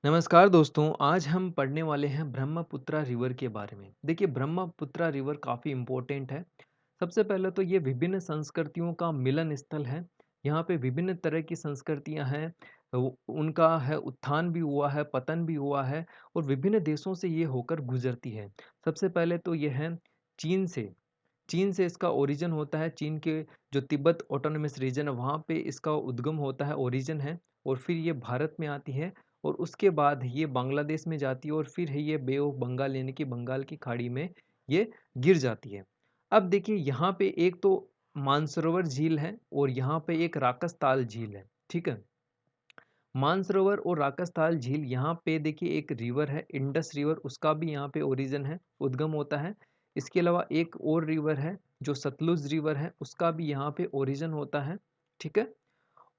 नमस्कार दोस्तों, आज हम पढ़ने वाले हैं ब्रह्मपुत्रा रिवर के बारे में। देखिए ब्रह्मपुत्रा रिवर काफ़ी इम्पोर्टेंट है। सबसे पहले तो ये विभिन्न संस्कृतियों का मिलन स्थल है। यहाँ पे विभिन्न तरह की संस्कृतियाँ हैं। उनका है उत्थान भी हुआ है, पतन भी हुआ है और विभिन्न देशों से ये होकर गुजरती है। सबसे पहले तो ये है चीन से। चीन से इसका ओरिजिन होता है। चीन के जो तिब्बत ऑटोनोमस रीजन है वहाँ पे इसका उद्गम होता है, ओरिजिन है और फिर ये भारत में आती है और उसके बाद ये बांग्लादेश में जाती है और फिर है ये बे ऑफ बंगाल यानी कि बंगाल की खाड़ी में ये गिर जाती है। अब देखिए यहाँ पे एक तो मानसरोवर झील है और यहाँ पे एक राकसताल झील है, ठीक है? मानसरोवर और राकसताल झील यहाँ पे देखिए एक रिवर है इंडस रिवर, उसका भी यहाँ पे ओरिजिन है, उद्गम होता है। इसके अलावा एक और रिवर है जो सतलुज रिवर है, उसका भी यहाँ पे ओरिजिन होता है, ठीक है।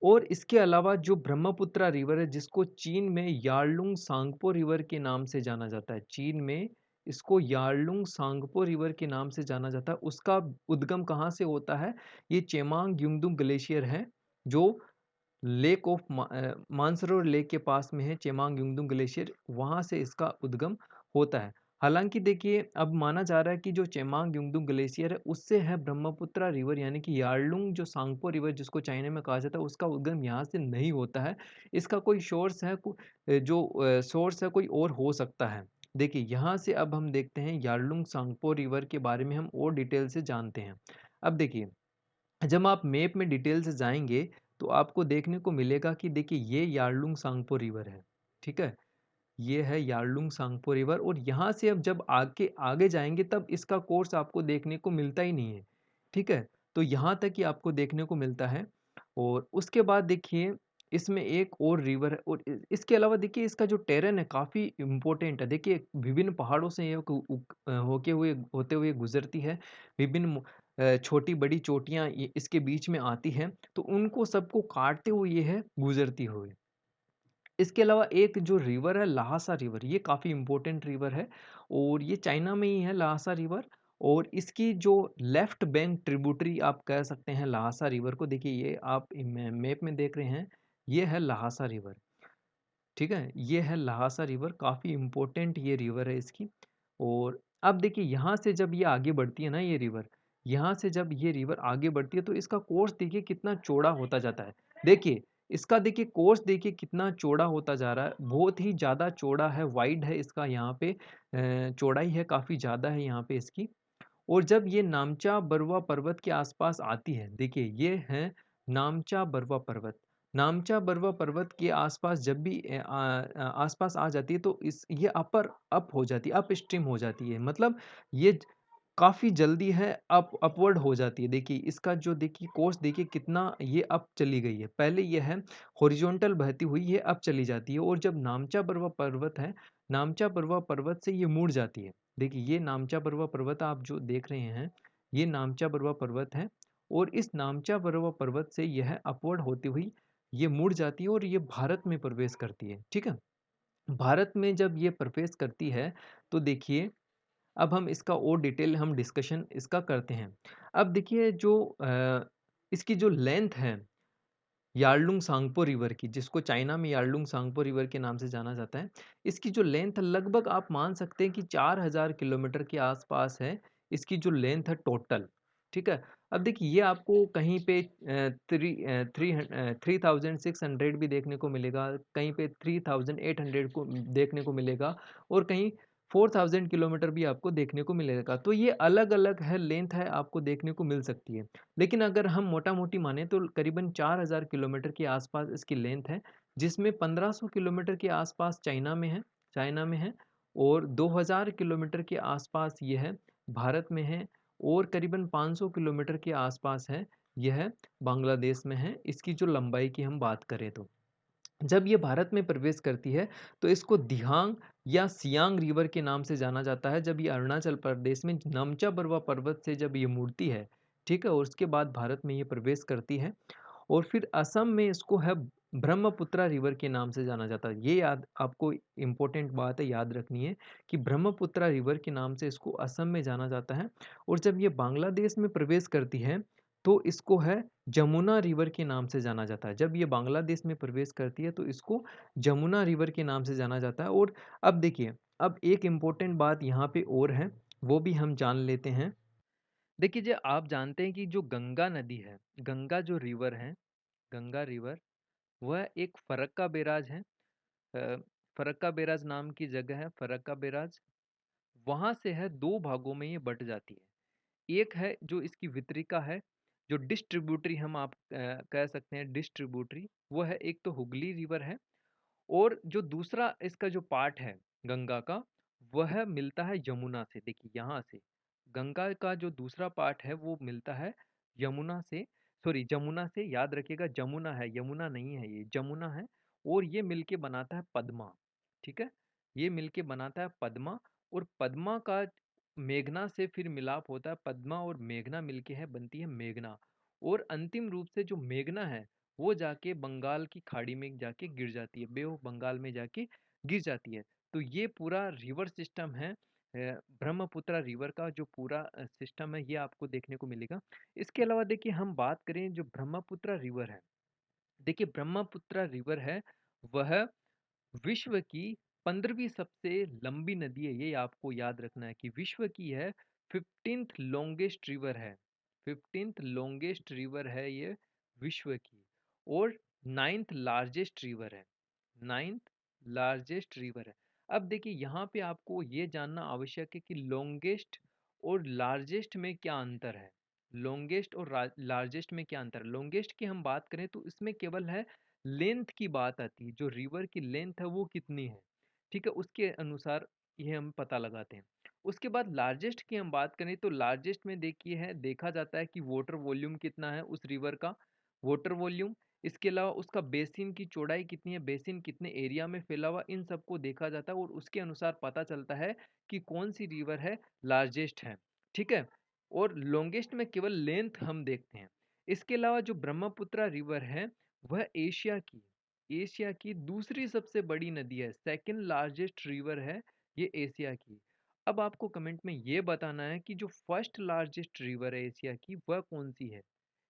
और इसके अलावा जो ब्रह्मपुत्रा रिवर है जिसको चीन में यारलुंग सांगपो रिवर के नाम से जाना जाता है, चीन में इसको यारलुंग सांगपो रिवर के नाम से जाना जाता है, उसका उद्गम कहाँ से होता है? ये चेमांग युंगदुंग ग्लेशियर है जो लेक ऑफ मानसरोवर लेक के पास में है चेमांग युंगदुंग ग्लेशियर, वहाँ से इसका उद्गम होता है। हालांकि देखिए अब माना जा रहा है कि जो चेमांग युंगदुंग ग्लेशियर है उससे है ब्रह्मपुत्रा रिवर यानी कि यारलुंग जो सांगपो रिवर जिसको चाइना में कहा जाता है उसका उद्गम यहाँ से नहीं होता है। इसका कोई सोर्स है जो सोर्स है कोई और हो सकता है। देखिए यहाँ से अब हम देखते हैं यारलुंग सांगपो रिवर के बारे में हम और डिटेल से जानते हैं। अब देखिए जब आप मैप में डिटेल से जाएँगे, तो आपको देखने को मिलेगा कि देखिए ये यारलुंग सांगपो रिवर है, ठीक है? ये है यारलुंग सांगपो रिवर और यहाँ से अब जब आगे आगे जाएँगे तब इसका कोर्स आपको देखने को मिलता ही नहीं है, ठीक है? तो यहाँ तक ही आपको देखने को मिलता है और उसके बाद देखिए इसमें एक और रिवर है और इसके अलावा देखिए इसका जो टेरेन है काफ़ी इम्पोर्टेंट है। देखिए विभिन्न पहाड़ों से ये होते हुए गुज़रती है। विभिन्न छोटी-बड़ी चोटियाँ ये इसके बीच में आती हैं, तो उनको सबको काटते हुए ये है गुज़रती हुई। इसके अलावा एक जो रिवर है ल्हासा रिवर, ये काफ़ी इम्पोर्टेंट रिवर है और ये चाइना में ही है ल्हासा रिवर और इसकी जो लेफ्ट बैंक ट्रिब्यूटरी आप कह सकते हैं ल्हासा रिवर को। देखिए ये आप मैप में देख रहे हैं, ये है ल्हासा रिवर, ठीक है? ये है ल्हासा रिवर, काफ़ी इम्पोर्टेंट ये रिवर है इसकी। और अब देखिए यहाँ से जब ये आगे बढ़ती है ना ये रिवर, यहाँ से जब ये रिवर आगे बढ़ती है तो इसका कोर्स देखिए कितना चौड़ा होता जाता है। देखिए, इसका देखिए कोर्स देखिए कितना चौड़ा होता जा रहा है, बहुत ही ज़्यादा चौड़ा है, वाइड है इसका यहाँ पे चौड़ाई है काफ़ी ज़्यादा है यहाँ पे इसकी। और जब ये नामचा बरवा पर्वत के आसपास आती है, देखिए ये है नामचा बरवा पर्वत। नामचा बरवा पर्वत के आसपास जब भी आसपास आ जाती है तो इस ये अप हो जाती है, अप स्ट्रीम हो जाती है। मतलब ये काफ़ी जल्दी है अपवर्ड हो जाती है। देखिए इसका जो देखिए कोर्स देखिए कितना ये अप चली गई है। पहले ये है हॉरिज़ॉन्टल बहती हुई ये अप चली जाती है और जब नामचा बरवा पर्वत है, नामचा बरवा पर्वत से ये मुड़ जाती है। देखिए ये नामचा बरवा पर्वत आप जो देख रहे हैं, ये नामचा बरवा पर्वत है और इस नामचा बरवा पर्वत से यह अपवर्ड होती हुई ये मुड़ जाती है और ये भारत में प्रवेश करती है, ठीक है? भारत में जब ये प्रवेश करती है, तो देखिए अब हम इसका और डिटेल हम डिस्कशन इसका करते हैं। अब देखिए जो इसकी जो लेंथ है यारलुंग सांगपो रिवर की, जिसको चाइना में यारलुंग सांगपो रिवर के नाम से जाना जाता है, इसकी जो लेंथ है लगभग आप मान सकते हैं कि 4000 किलोमीटर के आसपास है, इसकी जो लेंथ है टोटल, ठीक है? अब देखिए ये आपको कहीं पे 3600 भी देखने को मिलेगा, कहीं पे 3800 को देखने को मिलेगा और कहीं 4000 किलोमीटर भी आपको देखने को मिलेगा। तो ये अलग-अलग है, लेंथ है आपको देखने को मिल सकती है। लेकिन अगर हम मोटा-मोटी माने तो करीबन 4000 किलोमीटर के आसपास इसकी लेंथ है, जिसमें 1500 किलोमीटर के आसपास चाइना में है और 2000 किलोमीटर के आसपास ये है भारत में है और करीबन 500 किलोमीटर के आसपास है, यह बांग्लादेश में है, इसकी जो लंबाई की हम बात करें तो। जब ये भारत में प्रवेश करती है, तो इसको दिहांग या सियांग रिवर के नाम से जाना जाता है। जब ये अरुणाचल प्रदेश में नमचा बरवा पर्वत से जब ये मुड़ती है, ठीक है? और उसके बाद भारत में ये प्रवेश करती है और फिर असम में इसको है ब्रह्मपुत्रा रिवर के नाम से जाना जाता है। ये याद आपको इम्पोर्टेंट बात है याद रखनी है कि ब्रह्मपुत्रा रिवर के नाम से इसको असम में जाना जाता है और जब ये बांग्लादेश में प्रवेश करती है, तो इसको है जमुना रिवर के नाम से जाना जाता है। जब ये बांग्लादेश में प्रवेश करती है तो इसको जमुना रिवर के नाम से जाना जाता है। और अब देखिए, अब एक इम्पोर्टेंट बात यहाँ पे और है, वो भी हम जान लेते हैं। देखिए, जो आप जानते हैं कि जो गंगा नदी है, गंगा जो रिवर है, गंगा रिवर, वह एक फरक्का बैराज है। फरक्का बैराज नाम की जगह है, फरक्का बैराज। वहाँ से है 2 भागों में ये बँट जाती है। एक है जो इसकी वितरिका है, जो डिस्ट्रीब्यूटरी हम आप कह सकते हैं डिस्ट्रीब्यूटरी, वो है, एक तो हुगली रिवर है। और जो दूसरा इसका जो पार्ट है गंगा का, वह मिलता है यमुना से। देखिए यहाँ से गंगा का जो दूसरा पार्ट है वो मिलता है यमुना से, सॉरी जमुना से, याद रखिएगा जमुना है, यमुना नहीं है, ये जमुना है। और ये मिलके बनाता है पद्मा। ठीक है, ये मिलके बनाता है पद्मा। और पद्मा का मेघना से फिर मिलाप होता है, पद्मा और मेघना मिलके है बनती है मेघना। और अंतिम रूप से जो मेघना है वो जाके बंगाल की खाड़ी में जाके गिर जाती है, बे ऑफ बंगाल में जाके गिर जाती है। तो ये पूरा रिवर सिस्टम है, ब्रह्मपुत्र रिवर का जो पूरा सिस्टम है, ये आपको देखने को मिलेगा। इसके अलावा देखिए, हम बात करें जो ब्रह्मपुत्र रिवर है, देखिए ब्रह्मपुत्र रिवर है, वह विश्व की 15वीं सबसे लंबी नदी है। ये आपको याद रखना है कि विश्व की है 15th लॉन्गेस्ट रिवर है, 15th लॉन्गेस्ट रिवर है ये विश्व की। और 9th लार्जेस्ट रिवर है, 9th लार्जेस्ट रिवर है। अब देखिए यहाँ पे आपको ये जानना आवश्यक है कि लॉन्गेस्ट और लार्जेस्ट में क्या अंतर है। लॉन्गेस्ट और लार्जेस्ट में क्या अंतर है। लॉन्गेस्ट की हम बात करें तो इसमें केवल है लेंथ की बात आती है, जो रिवर की लेंथ है वो कितनी है, ठीक है, उसके अनुसार ये हम पता लगाते हैं। उसके बाद लार्जेस्ट की हम बात करें तो लार्जेस्ट में देखिए है, देखा जाता है कि वाटर वॉल्यूम कितना है उस रिवर का, वाटर वॉल्यूम। इसके अलावा उसका बेसिन की चौड़ाई कितनी है, बेसिन कितने एरिया में फैला हुआ, इन सबको देखा जाता है और उसके अनुसार पता चलता है कि कौन सी रिवर है लार्जेस्ट है। ठीक है, और लॉन्गेस्ट में केवल लेंथ हम देखते हैं। इसके अलावा जो ब्रह्मपुत्र रिवर है, वह एशिया की दूसरी सबसे बड़ी नदी है, सेकंड लार्जेस्ट रिवर है ये एशिया की। अब आपको कमेंट में ये बताना है कि जो फर्स्ट लार्जेस्ट रिवर है एशिया की, वह कौन सी है।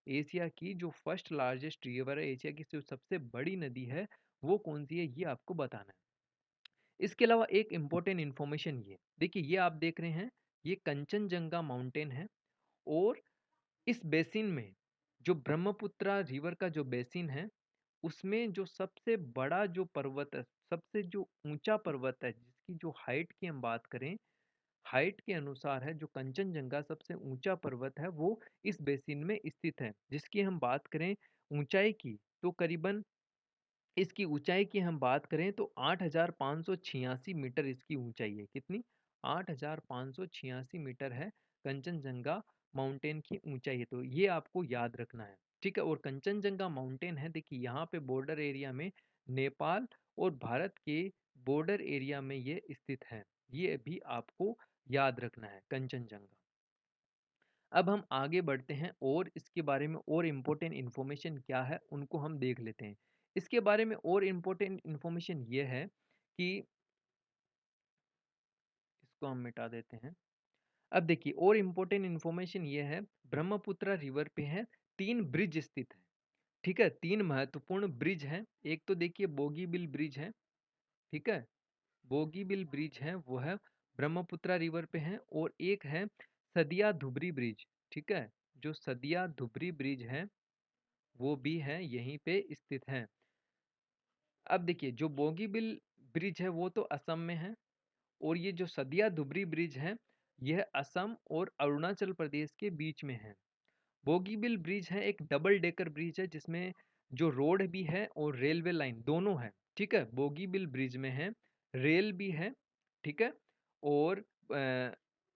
एशिया की जो फर्स्ट लार्जेस्ट रिवर है, एशिया की जो सबसे बड़ी नदी है, वो कौन सी है, ये आपको बताना है। इसके अलावा एक इम्पोर्टेंट इन्फॉर्मेशन, ये देखिए, ये आप देख रहे हैं, ये कंचनजंगा माउंटेन है। और इस बेसिन में, जो ब्रह्मपुत्र रिवर का जो बेसिन है, उसमें जो सबसे बड़ा जो पर्वत है, सबसे जो ऊंचा पर्वत है, जिसकी जो हाइट की हम बात करें, हाइट के अनुसार है, जो कंचनजंगा सबसे ऊंचा पर्वत है, वो इस बेसिन में स्थित है। जिसकी हम बात करें ऊंचाई की, तो करीबन इसकी ऊंचाई की हम बात करें तो 8,586 मीटर इसकी ऊंचाई है। कितनी, 8,586 मीटर है कंचनजंगा माउंटेन की ऊंचाई है। तो ये आपको याद रखना है, ठीक है। और कंचनजंगा माउंटेन है, देखिए यहाँ पे बॉर्डर एरिया में नेपाल और भारत के बॉर्डर एरिया में ये स्थित है। ये भी आपको याद रखना है कंचनजंगा। अब हम आगे बढ़ते हैं और इसके बारे में और इम्पोर्टेंट इन्फॉर्मेशन क्या है उनको हम देख लेते हैं। इसके बारे में और इम्पोर्टेंट इन्फॉर्मेशन ये है कि इसको हम मिटा देते हैं। अब देखिए, और इम्पोर्टेंट इन्फॉर्मेशन ये है, ब्रह्मपुत्र रिवर पे है 3 ब्रिज स्थित है। ठीक है, 3 महत्वपूर्ण ब्रिज हैं। एक तो देखिए बोगीबिल ब्रिज है, ठीक है, बोगीबिल ब्रिज है, वो है ब्रह्मपुत्र रिवर पे है। और एक है सदिया धुबरी ब्रिज, ठीक है, जो सदिया धुबरी ब्रिज है वो भी है यहीं पे स्थित है। अब देखिए, जो बोगीबिल ब्रिज है वो तो असम में है। और ये जो सदिया धुबरी ब्रिज है, यह असम और अरुणाचल प्रदेश के बीच में है। बोगीबिल ब्रिज है एक डबल डेकर ब्रिज है, जिसमें जो रोड भी है और रेलवे लाइन दोनों है। ठीक है, बोगीबिल ब्रिज में है रेल भी है, ठीक है, और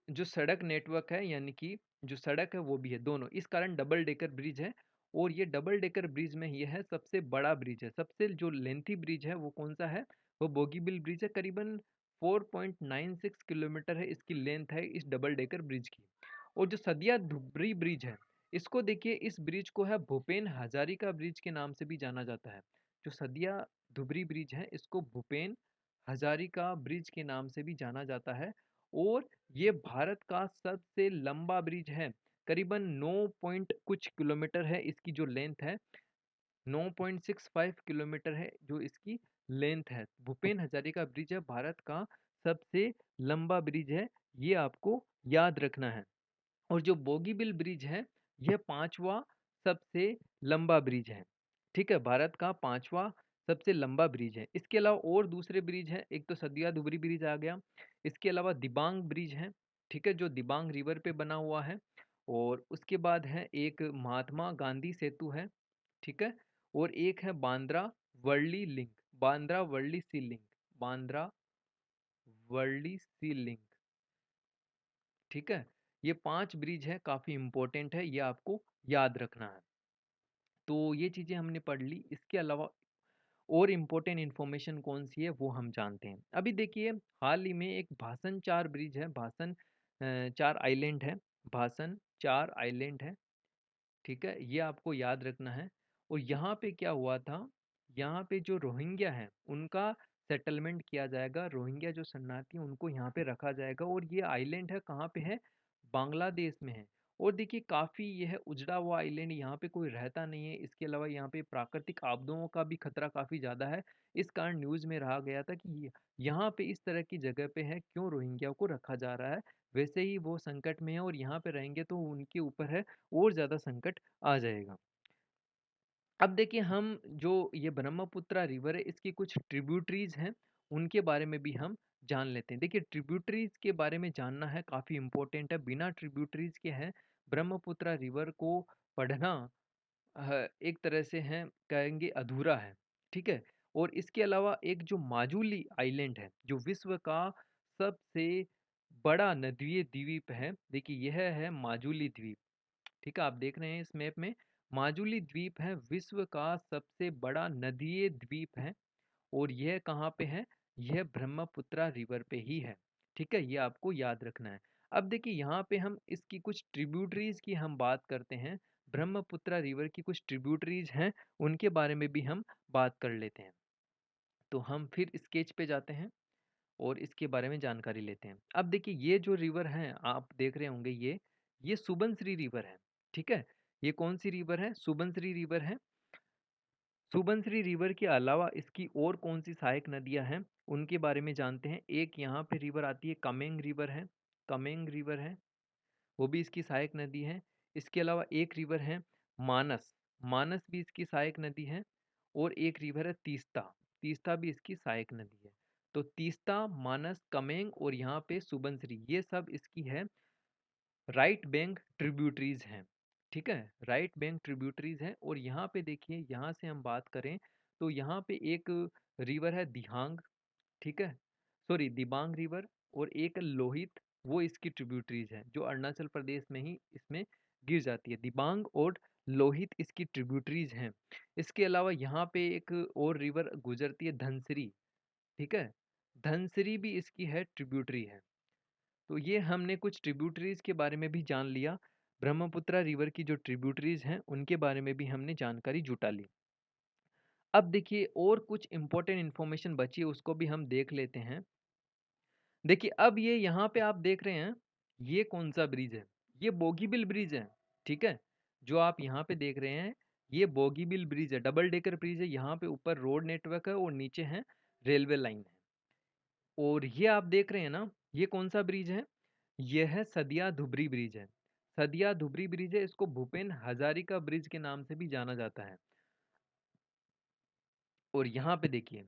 जो सड़क नेटवर्क है, यानी कि जो सड़क है वो भी है, दोनों, इस कारण डबल डेकर ब्रिज है। और ये डबल डेकर ब्रिज में ये है सबसे बड़ा ब्रिज है, सबसे जो लेंथी ब्रिज है वो कौन सा है, वो बोगीबिल ब्रिज है। करीबन 4.96 किलोमीटर है इसकी लेंथ है इस डबल डेकर ब्रिज की। और जो सदिया धुबरी ब्रिज है, इसको देखिए, इस ब्रिज को है भूपेन हजारिका ब्रिज के नाम से भी जाना जाता है। जो सदिया धुबरी ब्रिज है, इसको भूपेन हजारिका ब्रिज के नाम से भी जाना जाता है। और ये भारत का सबसे लंबा ब्रिज है, करीबन 9 पॉइंट कुछ किलोमीटर है इसकी जो लेंथ है, 9.65 किलोमीटर है जो इसकी लेंथ है। भूपेन हजारिका ब्रिज है भारत का सबसे लंबा ब्रिज है, ये आपको याद रखना है। और जो बोगीबिल ब्रिज है, यह 5वां सबसे लंबा ब्रिज है। ठीक है, भारत का 5वां सबसे लंबा ब्रिज है। इसके अलावा और दूसरे ब्रिज हैं, एक तो सदिया धुबरी ब्रिज आ गया, इसके अलावा दिबांग ब्रिज है, ठीक है, जो दिबांग रिवर पे बना हुआ है। और उसके बाद है एक महात्मा गांधी सेतु है, ठीक है, और एक है बांद्रा वर्ली लिंक, बांद्रा वर्ली सी लिंक, बांद्रा वर्ली सी लिंक, ठीक है। ये 5 ब्रिज है, काफ़ी इम्पोर्टेंट है, ये आपको याद रखना है। तो ये चीज़ें हमने पढ़ ली, इसके अलावा और इम्पोर्टेंट इन्फॉर्मेशन कौन-सी है वो हम जानते हैं। अभी देखिए हाल ही में एक भासन 4 ब्रिज है, भासन 4 आइलैंड है, भासन 4 आइलैंड है, ठीक है? ये आपको याद रखना है। और यहाँ पे क्या हुआ था, यहाँ पे जो रोहिंग्या हैं, उनका सेटलमेंट किया जाएगा, रोहिंग्या जो शरणार्थी हैं, उनको यहाँ पे रखा जाएगा। और ये आइलैंड है, कहाँ पे है? बांग्लादेश में है। और देखिए काफ़ी यह उजड़ा हुआ आइलैंड, यहाँ पे कोई रहता नहीं है। इसके अलावा यहाँ पे प्राकृतिक आपदाओं का भी खतरा काफ़ी ज़्यादा है। इस कारण न्यूज़ में रहा गया था कि यहाँ पे इस तरह की जगह पे है, क्यों रोहिंग्या को रखा जा रहा है? वैसे ही वो संकट में है और यहाँ पे रहेंगे तो उनके ऊपर है और ज़्यादा संकट आ जाएगा। अब देखिए हम जो ये ब्रह्मपुत्रा रिवर है, इसकी कुछ ट्रिब्यूटरीज हैं, उनके बारे में भी हम जान लेते हैं। देखिए ट्रिब्यूटरीज के बारे में जानना है, काफ़ी इम्पोर्टेंट है। बिना ट्रिब्यूटरीज के हैं ब्रह्मपुत्रा रिवर को पढ़ना एक तरह से हैं कहेंगे अधूरा है, ठीक है। और इसके अलावा एक जो माजुली आइलैंड है, जो विश्व का सबसे बड़ा नदीय द्वीप है, देखिए यह है माजुली द्वीप, ठीक है, आप देख रहे हैं इस मैप में। माजुली द्वीप है, विश्व का सबसे बड़ा नदीय द्वीप है। और यह कहाँ पे है? यह ब्रह्मपुत्रा रिवर पे ही है, ठीक है, ये आपको याद रखना है। अब देखिए यहाँ पे हम इसकी कुछ ट्रिब्यूटरीज की हम बात करते हैं। ब्रह्मपुत्रा रिवर की कुछ ट्रिब्यूटरीज हैं, उनके बारे में भी हम बात कर लेते हैं। तो हम फिर स्केच पे जाते हैं और इसके बारे में जानकारी लेते हैं। अब देखिए ये जो रिवर हैं, आप देख रहे होंगे ये सुबनसिरी रिवर है, ठीक है। ये कौन सी रिवर है? सुबनसिरी रिवर है। सुबनसिरी रिवर के अलावा इसकी और कौन सी सहायक नदियां हैं, उनके बारे में जानते हैं। एक यहाँ पे रिवर आती है, कमेंग रिवर है, कमेंग रिवर है, वो भी इसकी सहायक नदी है। इसके अलावा एक रिवर है मानस, मानस भी इसकी सहायक नदी है। और एक रिवर है तीस्ता, तीस्ता भी इसकी सहायक नदी है। तो तीस्ता, मानस, कमेंग और यहाँ पे सुबनसिरी, ये सब इसकी है राइट बैंक ट्रिब्यूटरीज हैं, ठीक है, राइट बैंक ट्रिब्यूटरीज हैं। और यहाँ पे देखिए, यहाँ से हम बात करें तो यहाँ पे एक रिवर है दिहांग, ठीक है, सॉरी दिबांग रिवर। और एक लोहित, वो इसकी ट्रिब्यूटरीज है, जो अरुणाचल प्रदेश में ही इसमें गिर जाती है। दिबांग और लोहित इसकी ट्रिब्यूटरीज हैं। इसके अलावा यहाँ पे एक और रिवर गुजरती है, धनसिरी, ठीक है, धनसिरी भी इसकी है, ट्रिब्यूटरी है। तो ये हमने कुछ ट्रिब्यूटरीज के बारे में भी जान लिया। ब्रह्मपुत्रा रिवर की जो ट्रिब्यूटरीज हैं, उनके बारे में भी हमने जानकारी जुटा ली। अब देखिए और कुछ इंपॉर्टेंट इन्फॉर्मेशन बची है, उसको भी हम देख लेते हैं। देखिए अब ये यहाँ पे आप देख रहे हैं, ये कौन सा ब्रिज है? ये बोगीबिल ब्रिज है, ठीक है। जो आप यहाँ पे देख रहे हैं, ये बोगीबिल ब्रिज है, डबल डेकर ब्रिज है। यहाँ पे ऊपर रोड नेटवर्क है और नीचे है रेलवे लाइन है। और ये आप देख रहे हैं ना, ये कौन सा ब्रिज है? ये है सदिया धुबरी ब्रिज है। सदिया धुबरी ब्रिज है, इसको भूपेन हजारिका ब्रिज के नाम से भी जाना जाता है। और यहाँ पे देखिए,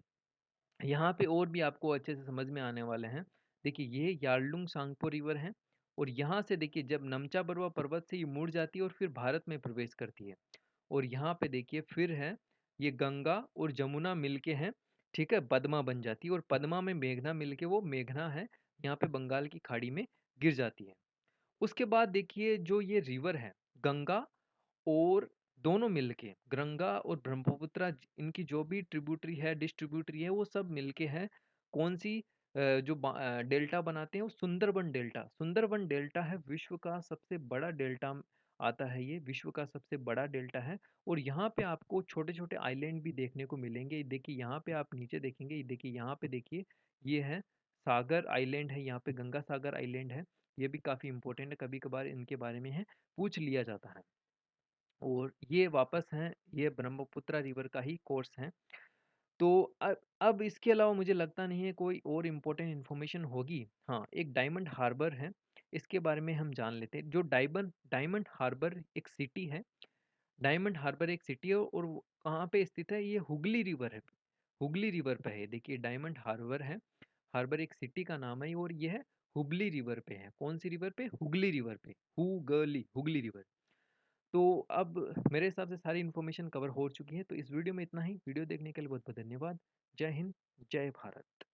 यहाँ पे और भी आपको अच्छे से समझ में आने वाले हैं। देखिए ये यारलुंग सांगपो रिवर है। और यहाँ से देखिए जब नमचा बरुआ पर्वत से ये मुड़ जाती है और फिर भारत में प्रवेश करती है। और यहाँ पे देखिए फिर है, ये गंगा और जमुना मिलके हैं, ठीक है, पद्मा बन जाती है। और पद्मा में मेघना मिलके वो मेघना है, यहाँ पे बंगाल की खाड़ी में गिर जाती है। उसके बाद देखिए जो ये रिवर है, गंगा और दोनों मिलके, गंगा और ब्रह्मपुत्रा, इनकी जो भी ट्रिब्यूटरी है, डिस्ट्रीब्यूटरी है, वो सब मिलके है कौन सी जो डेल्टा बनाते हैं, वो सुंदरबन डेल्टा। सुंदरबन डेल्टा है विश्व का सबसे बड़ा डेल्टा आता है, ये विश्व का सबसे बड़ा डेल्टा है। और यहाँ पे आपको छोटे छोटे आइलैंड भी देखने को मिलेंगे। देखिए यहाँ पे आप नीचे देखेंगे, ये देखिए यहाँ पे देखिए, ये है सागर आइलैंड है, यहाँ पे गंगा सागर आइलैंड है। ये भी काफ़ी इम्पोर्टेंट है, कभी-कभार इनके बारे में है पूछ लिया जाता है। और ये वापस हैं, ये ब्रह्मपुत्रा रिवर का ही कोर्स है। तो अब इसके अलावा मुझे लगता नहीं है कोई और इम्पोर्टेंट इन्फॉर्मेशन होगी। हाँ, एक डायमंड हार्बर है, इसके बारे में हम जान लेते हैं। जो डायमंड डायमंड हार्बर एक सिटी है। डायमंड हार्बर एक सिटी है और वो कहाँ पे स्थित है? ये हुगली रिवर है। हुगली रिवर पे है। देखिए डायमंड हार्बर है। हार्बर एक सिटी का नाम है और ये है हुगली रिवर पे है। कौन सी रिवर पे? हुगली रिवर पे। हुगली, हुगली रिवर। तो अब मेरे हिसाब से सारी इन्फॉर्मेशन कवर हो चुकी है। तो इस वीडियो में इतना ही। वीडियो देखने के लिए बहुत-बहुत धन्यवाद। जय हिंद, जय भारत।